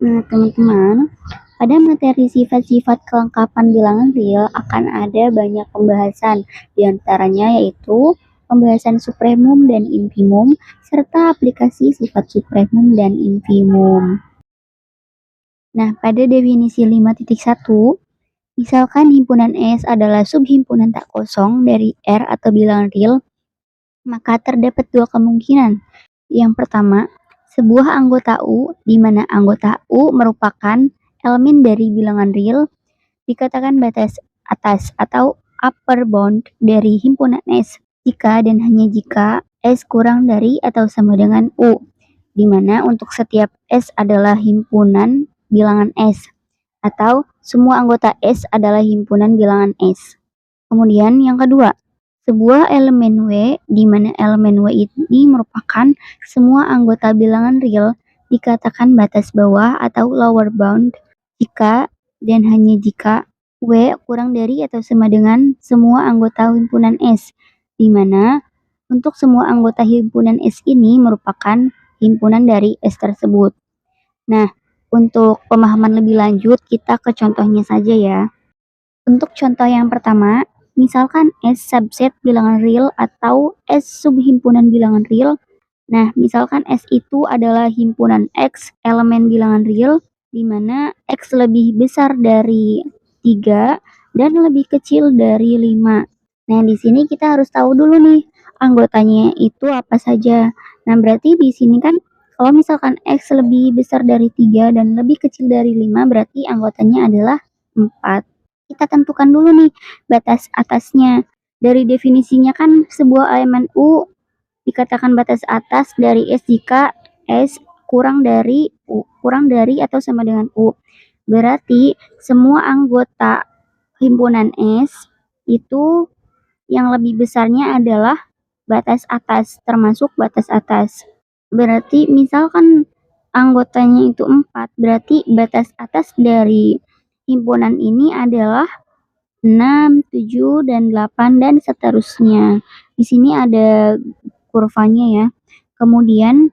Nah, teman-teman, pada materi sifat-sifat kelengkapan bilangan real akan ada banyak pembahasan, di antaranya yaitu pembahasan supremum dan infimum, serta aplikasi sifat supremum dan infimum. Nah, pada definisi 5.1, misalkan himpunan S adalah subhimpunan tak kosong dari R atau bilangan real, maka terdapat dua kemungkinan. Yang pertama, sebuah anggota U, di mana anggota U merupakan elemen dari bilangan real, dikatakan batas atas atau upper bound dari himpunan S jika dan hanya jika S kurang dari atau sama dengan U, di mana untuk setiap S adalah himpunan bilangan S, atau semua anggota S adalah himpunan bilangan S. Kemudian yang kedua, sebuah elemen W, di mana elemen W ini merupakan semua anggota bilangan real, dikatakan batas bawah atau lower bound jika dan hanya jika W kurang dari atau sama dengan semua anggota himpunan S, di mana untuk semua anggota himpunan S ini merupakan himpunan dari S tersebut. Nah, untuk pemahaman lebih lanjut, kita ke contohnya saja ya. Untuk contoh yang pertama, misalkan S subset bilangan real atau S subhimpunan bilangan real. Nah, misalkan S itu adalah himpunan X elemen bilangan real, di mana X lebih besar dari 3 dan lebih kecil dari 5. Nah, di sini kita harus tahu dulu nih, anggotanya itu apa saja. Nah, berarti di sini kan kalau misalkan X lebih besar dari 3 dan lebih kecil dari 5, berarti anggotanya adalah 4. Kita tentukan dulu nih batas atasnya. Dari definisinya kan sebuah elemen U dikatakan batas atas dari S jika S kurang dari atau sama dengan U. Berarti semua anggota himpunan S itu yang lebih besarnya adalah batas atas, termasuk batas atas. Berarti misalkan anggotanya itu 4, berarti batas atas dari himpunan ini adalah 6, 7, dan 8, dan seterusnya. Di sini ada kurvanya ya. Kemudian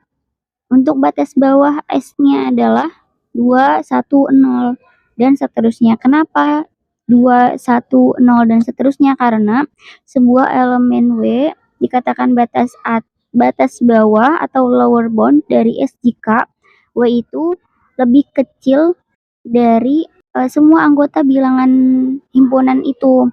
untuk batas bawah S-nya adalah 2, 1, 0, dan seterusnya. Kenapa 2, 1, 0, dan seterusnya? Karena sebuah elemen W dikatakan batas bawah atau lower bound dari S jika W itu lebih kecil dari semua anggota bilangan himpunan itu.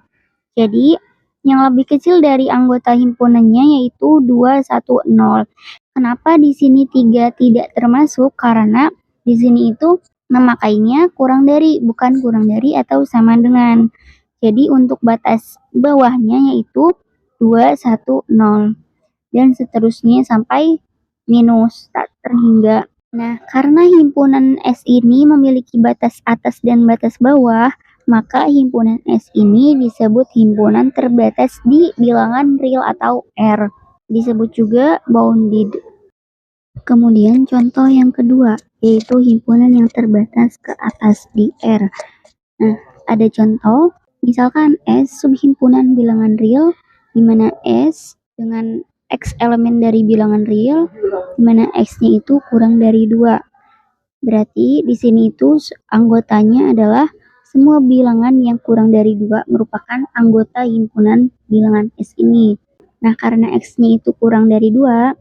Jadi, yang lebih kecil dari anggota himpunannya yaitu 2, 1, 0. Kenapa di sini 3 tidak termasuk? Karena di sini itu memakainya kurang dari, bukan kurang dari atau sama dengan. Jadi untuk batas bawahnya yaitu 2, 1, 0. Dan seterusnya sampai minus tak terhingga. Nah, karena himpunan S ini memiliki batas atas dan batas bawah, maka himpunan S ini disebut himpunan terbatas di bilangan real atau R. Disebut juga bounded. Kemudian contoh yang kedua, yaitu himpunan yang terbatas ke atas di R. Nah, ada contoh, misalkan S subhimpunan bilangan real, di mana S dengan X elemen dari bilangan real, di mana X-nya itu kurang dari 2. Berarti di sini itu anggotanya adalah semua bilangan yang kurang dari 2 merupakan anggota himpunan bilangan S ini. Nah, karena X-nya itu kurang dari 2,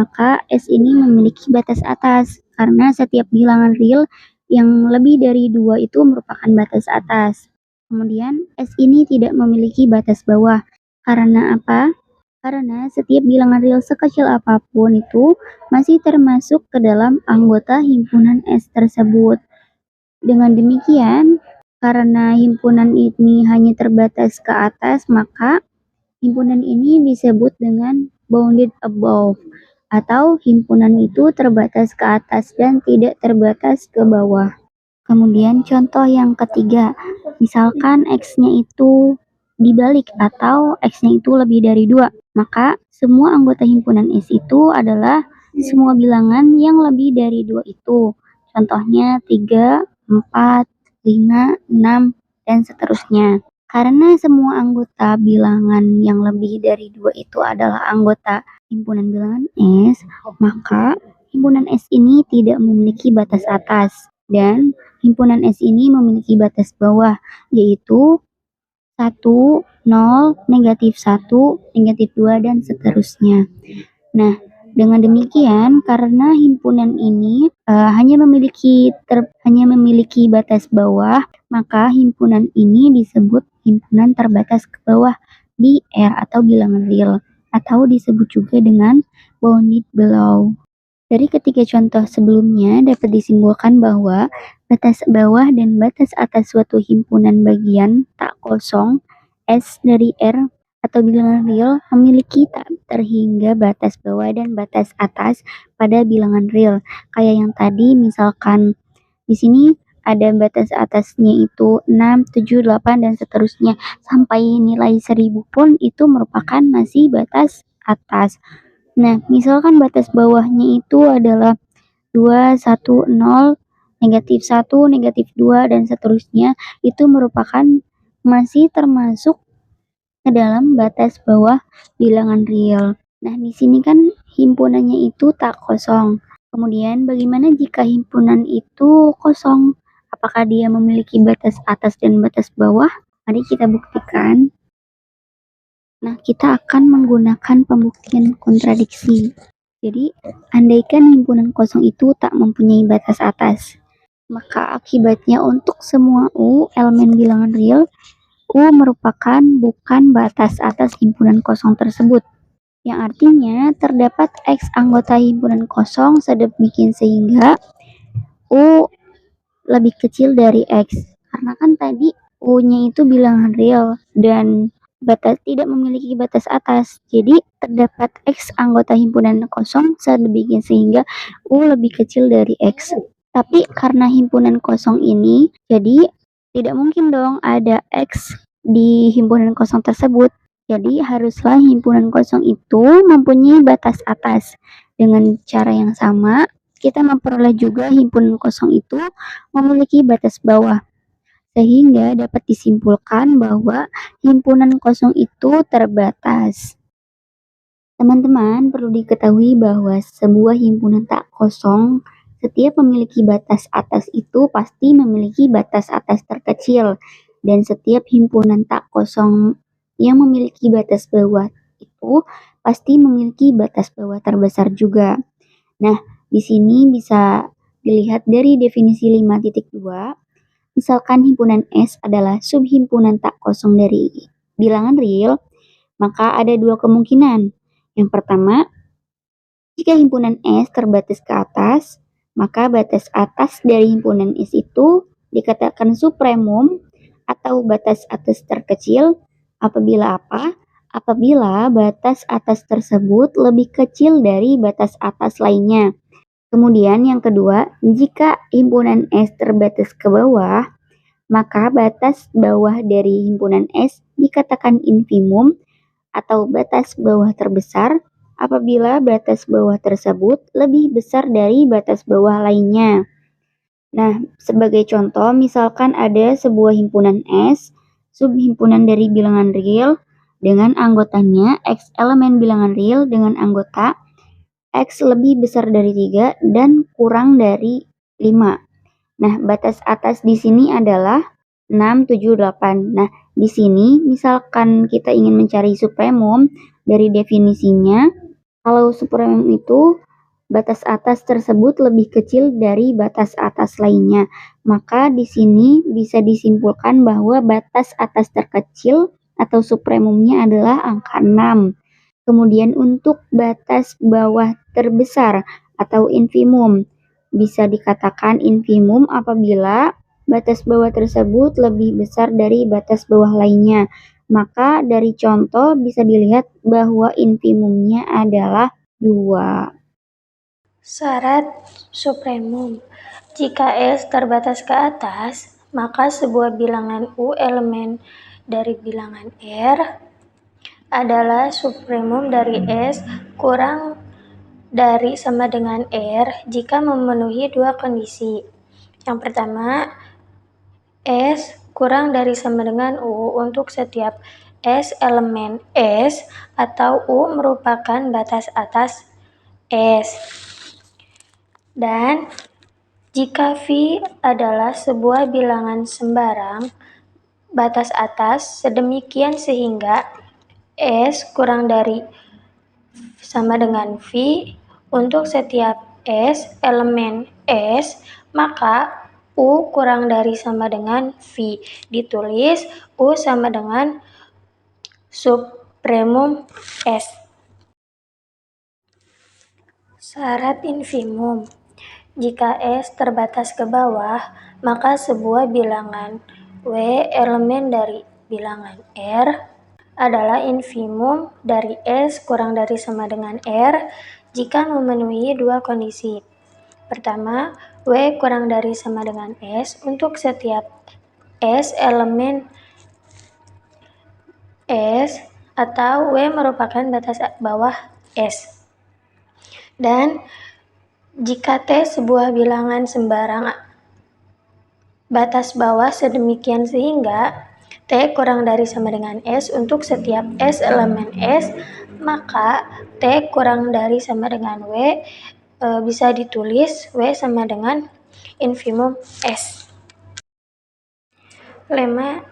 maka S ini memiliki batas atas, karena setiap bilangan real yang lebih dari 2 itu merupakan batas atas. Kemudian S ini tidak memiliki batas bawah. Karena apa? Karena setiap bilangan real sekecil apapun itu masih termasuk ke dalam anggota himpunan S tersebut. Dengan demikian, karena himpunan ini hanya terbatas ke atas, maka himpunan ini disebut dengan bounded above, atau himpunan itu terbatas ke atas dan tidak terbatas ke bawah. Kemudian contoh yang ketiga, misalkan X-nya itu dibalik atau X-nya itu lebih dari 2, maka semua anggota himpunan S itu adalah semua bilangan yang lebih dari 2 itu. Contohnya 3, 4, 5, 6, dan seterusnya. Karena semua anggota bilangan yang lebih dari 2 itu adalah anggota himpunan bilangan S, maka himpunan S ini tidak memiliki batas atas. Dan himpunan S ini memiliki batas bawah, yaitu 1, 0, -1, -2, dan seterusnya. Nah, dengan demikian, karena himpunan ini hanya memiliki batas bawah, maka himpunan ini disebut himpunan terbatas ke bawah di R atau bilangan real, atau disebut juga dengan bounded below. Dari ketiga contoh sebelumnya dapat disimpulkan bahwa batas bawah dan batas atas suatu himpunan bagian tak kosong S dari R atau bilangan real memiliki tak terhingga batas bawah dan batas atas pada bilangan real. Kayak yang tadi misalkan di sini ada batas atasnya itu 6, 7, 8 dan seterusnya sampai nilai 1000 pun itu merupakan masih batas atas. Nah, misalkan batas bawahnya itu adalah 2, 1, 0, -1, -2 dan seterusnya, itu merupakan masih termasuk ke dalam batas bawah bilangan real. Nah, di sini kan himpunannya itu tak kosong. Kemudian bagaimana jika himpunan itu kosong? Apakah dia memiliki batas atas dan batas bawah? Mari kita buktikan. Nah, kita akan menggunakan pembuktian kontradiksi. Jadi, andaikan himpunan kosong itu tak mempunyai batas atas, maka akibatnya untuk semua U elemen bilangan real, U merupakan bukan batas atas himpunan kosong tersebut. Yang artinya terdapat X anggota himpunan kosong sedemikian sehingga U lebih kecil dari X. Karena kan tadi U-nya itu bilangan real dan tidak memiliki batas atas. Jadi terdapat X anggota himpunan kosong sedemikian sehingga U lebih kecil dari X. Tapi karena himpunan kosong ini, jadi tidak mungkin dong ada X di himpunan kosong tersebut. Jadi haruslah himpunan kosong itu mempunyai batas atas. Dengan cara yang sama, kita memperoleh juga himpunan kosong itu memiliki batas bawah. Sehingga dapat disimpulkan bahwa himpunan kosong itu terbatas. Teman-teman perlu diketahui bahwa sebuah himpunan tak kosong setiap memiliki batas atas itu pasti memiliki batas atas terkecil, dan setiap himpunan tak kosong yang memiliki batas bawah itu pasti memiliki batas bawah terbesar juga. Nah, di sini bisa dilihat dari definisi 5.2, misalkan himpunan S adalah subhimpunan tak kosong dari bilangan real, maka ada dua kemungkinan. Yang pertama, jika himpunan S terbatas ke atas, maka batas atas dari himpunan S itu dikatakan supremum atau batas atas terkecil apabila apa? Apabila batas atas tersebut lebih kecil dari batas atas lainnya. Kemudian yang kedua, jika himpunan S terbatas ke bawah, maka batas bawah dari himpunan S dikatakan infimum atau batas bawah terbesar apabila batas bawah tersebut lebih besar dari batas bawah lainnya. Nah, sebagai contoh, misalkan ada sebuah himpunan S, subhimpunan dari bilangan real dengan anggotanya X elemen bilangan real dengan anggota X lebih besar dari 3 dan kurang dari 5. Nah, batas atas di sini adalah 6, 7, 8. Nah, di sini misalkan kita ingin mencari supremum dari definisinya, kalau supremum itu batas atas tersebut lebih kecil dari batas atas lainnya. Maka di sini bisa disimpulkan bahwa batas atas terkecil atau supremumnya adalah angka 6. Kemudian untuk batas bawah terbesar atau infimum, bisa dikatakan infimum apabila batas bawah tersebut lebih besar dari batas bawah lainnya. Maka dari contoh bisa dilihat bahwa infimumnya adalah 2. Syarat supremum. Jika S terbatas ke atas, maka sebuah bilangan U elemen dari bilangan R adalah supremum dari S kurang dari sama dengan R jika memenuhi dua kondisi. Yang pertama, S kurang dari sama dengan U untuk setiap S elemen S atau U merupakan batas atas S. Dan Jika V adalah sebuah bilangan sembarang batas atas sedemikian sehingga S kurang dari sama dengan V untuk setiap S elemen S, maka U kurang dari sama dengan V. Ditulis U sama dengan supremum S. Syarat infimum. Jika S terbatas ke bawah, maka sebuah bilangan W elemen dari bilangan R adalah infimum dari S kurang dari sama dengan R jika memenuhi dua kondisi. Pertama, W kurang dari sama dengan S untuk setiap S elemen S atau W merupakan batas bawah S. Dan jika T sebuah bilangan sembarang batas bawah sedemikian sehingga T kurang dari sama dengan S untuk setiap S elemen S, maka T kurang dari sama dengan W bisa ditulis W sama dengan infimum S. Lemma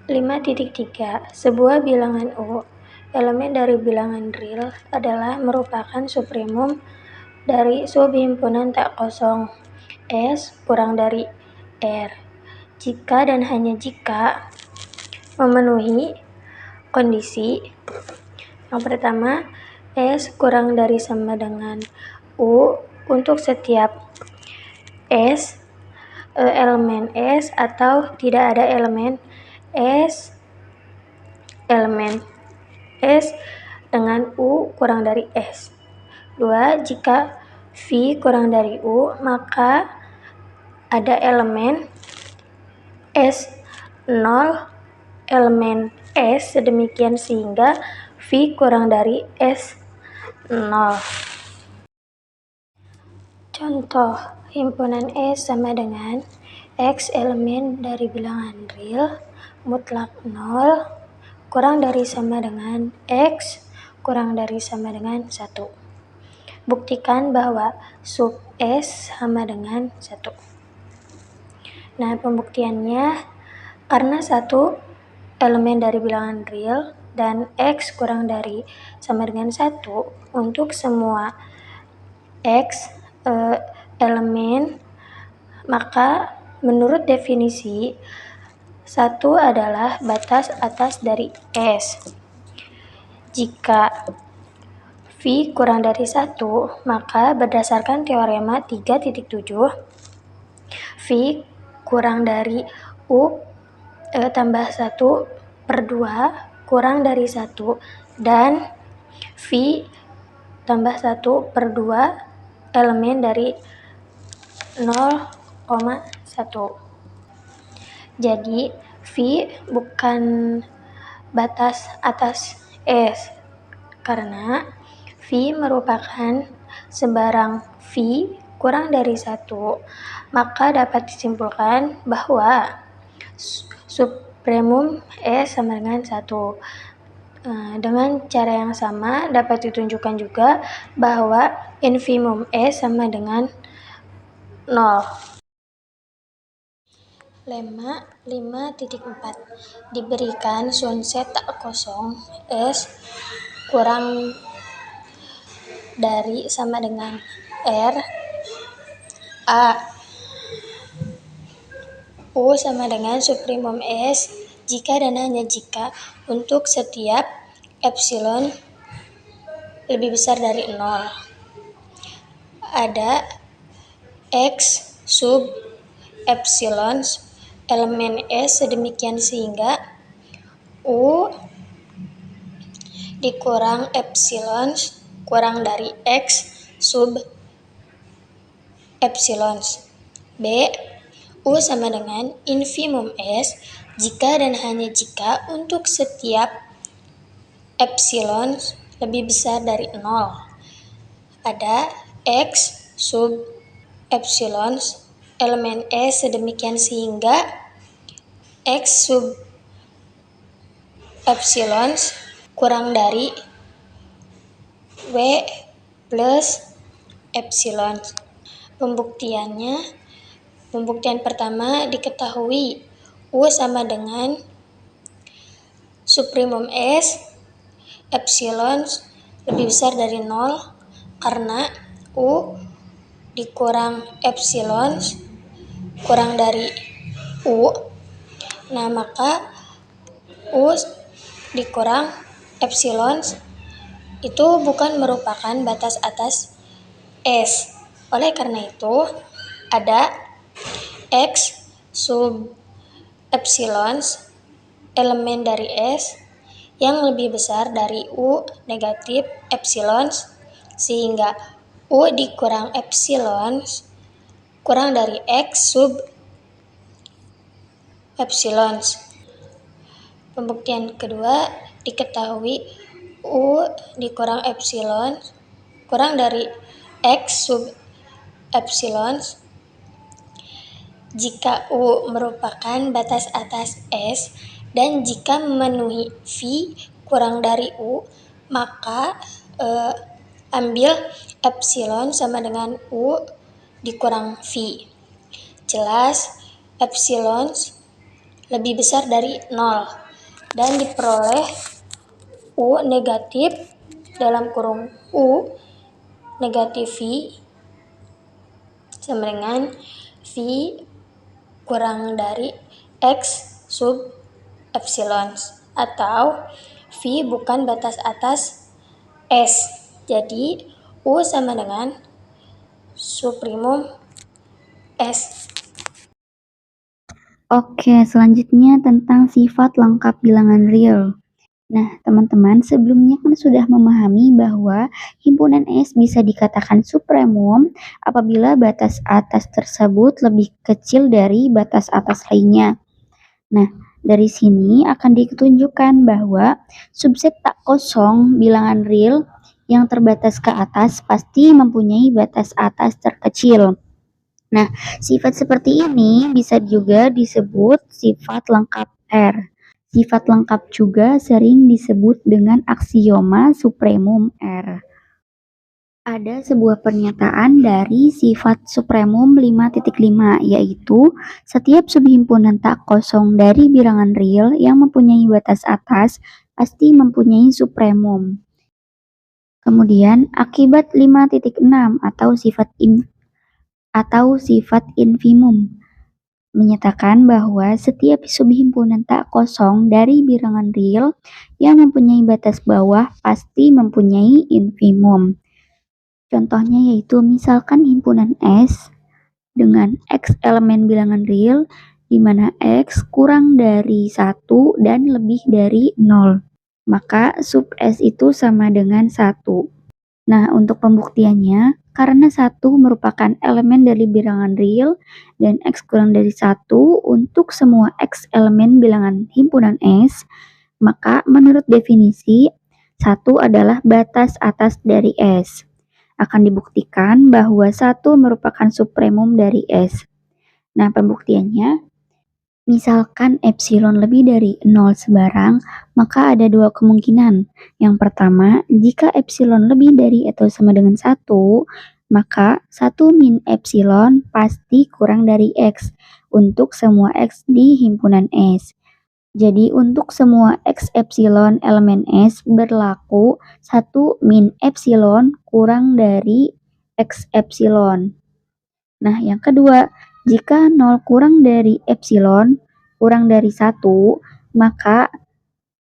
5.3. Sebuah bilangan U, elemen dari bilangan real, adalah merupakan supremum dari subhimpunan tak kosong S kurang dari R jika dan hanya jika memenuhi kondisi. Yang pertama, S kurang dari sama dengan U untuk setiap S elemen S atau tidak ada elemen S dengan U kurang dari S. 2. Jika V kurang dari U, maka ada elemen S0 elemen S sedemikian sehingga V kurang dari S0. Contoh, himpunan S sama dengan X elemen dari bilangan real mutlak 0 kurang dari sama dengan X kurang dari sama dengan 1. Buktikan bahwa sub S sama dengan 1. Nah, pembuktiannya, karena 1 elemen dari bilangan real dan X kurang dari sama dengan 1 untuk semua X elemen, maka menurut definisi 1 adalah batas atas dari S. Jika V kurang dari 1, maka berdasarkan teorema 3.7, V kurang dari U tambah 1/2 kurang dari 1 dan V tambah 1/2 elemen dari 0,1. Jadi V bukan batas atas S karena V merupakan sembarang V kurang dari 1, maka dapat disimpulkan bahwa supremum S sama dengan 1. Dengan cara yang sama dapat ditunjukkan juga bahwa infimum S sama dengan 0. Lemma 5.4. Diberikan sunset tak kosong S kurang dari sama dengan R, A, U sama dengan supremum S jika dan hanya jika untuk setiap epsilon lebih besar dari 0. Ada X sub epsilon elemen S sedemikian sehingga U dikurang epsilon kurang dari X sub epsilon. B. U sama dengan infimum S jika dan hanya jika untuk setiap epsilon lebih besar dari 0. Ada X sub epsilon elemen S sedemikian sehingga X sub epsilon kurang dari W plus epsilon. Pembuktian pertama diketahui U sama dengan supremum S epsilon lebih besar dari 0 karena U dikurang epsilon kurang dari U. Nah, maka U dikurang epsilon itu bukan merupakan batas atas S. Oleh karena itu, ada X sub epsilon elemen dari S yang lebih besar dari U negatif epsilon, sehingga U dikurang epsilon kurang dari X sub epsilon. Pembuktian kedua diketahui U dikurang epsilon kurang dari X sub epsilon jika U merupakan batas atas S dan jika memenuhi V kurang dari U, maka ambil epsilon sama dengan U dikurang V. Jelas epsilon lebih besar dari 0 dan diperoleh U negatif dalam kurung U negatif V sama dengan V kurang dari X sub epsilon atau V bukan batas atas S. Jadi U sama dengan supremum S. Oke, selanjutnya tentang sifat lengkap bilangan real. Nah, teman-teman, sebelumnya kan sudah memahami bahwa himpunan S bisa dikatakan supremum apabila batas atas tersebut lebih kecil dari batas atas lainnya. Nah, dari sini akan ditunjukkan bahwa subset tak kosong bilangan real yang terbatas ke atas pasti mempunyai batas atas terkecil. Nah, sifat seperti ini bisa juga disebut sifat lengkap R. Sifat lengkap juga sering disebut dengan aksioma supremum R. Ada sebuah pernyataan dari sifat supremum 5.5, yaitu setiap subhimpunan tak kosong dari bilangan real yang mempunyai batas atas pasti mempunyai supremum. Kemudian akibat 5.6 atau sifat infimum menyatakan bahwa setiap subhimpunan tak kosong dari bilangan real yang mempunyai batas bawah pasti mempunyai infimum. Contohnya yaitu misalkan himpunan S dengan X elemen bilangan real di mana X kurang dari 1 dan lebih dari 0. Maka sub S itu sama dengan 1. Nah, untuk pembuktiannya, karena 1 merupakan elemen dari bilangan real dan X kurang dari 1 untuk semua X elemen bilangan himpunan S, maka menurut definisi, 1 adalah batas atas dari S. Akan dibuktikan bahwa 1 merupakan supremum dari S. Nah, pembuktiannya, misalkan epsilon lebih dari 0 sebarang, maka ada dua kemungkinan. Yang pertama, jika epsilon lebih dari atau sama dengan 1, maka 1 min epsilon pasti kurang dari X untuk semua X di himpunan S. Jadi untuk semua X epsilon elemen S berlaku 1 min epsilon kurang dari X epsilon. Nah, yang kedua, jika 0 kurang dari epsilon kurang dari 1, maka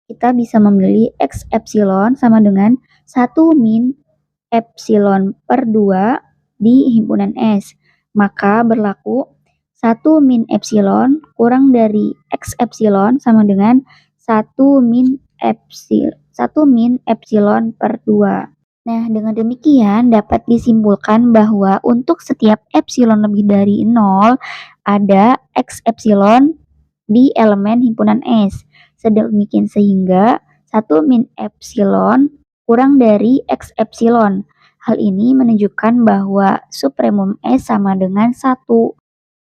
kita bisa memilih X epsilon sama dengan 1 min epsilon per 2 di himpunan S. Maka berlaku 1 min epsilon kurang dari X epsilon sama dengan 1 min epsilon per 2. Nah, dengan demikian dapat disimpulkan bahwa untuk setiap epsilon lebih dari 0, ada X epsilon di elemen himpunan S. Sedemikian sehingga 1 min epsilon kurang dari X epsilon. Hal ini menunjukkan bahwa supremum S sama dengan 1.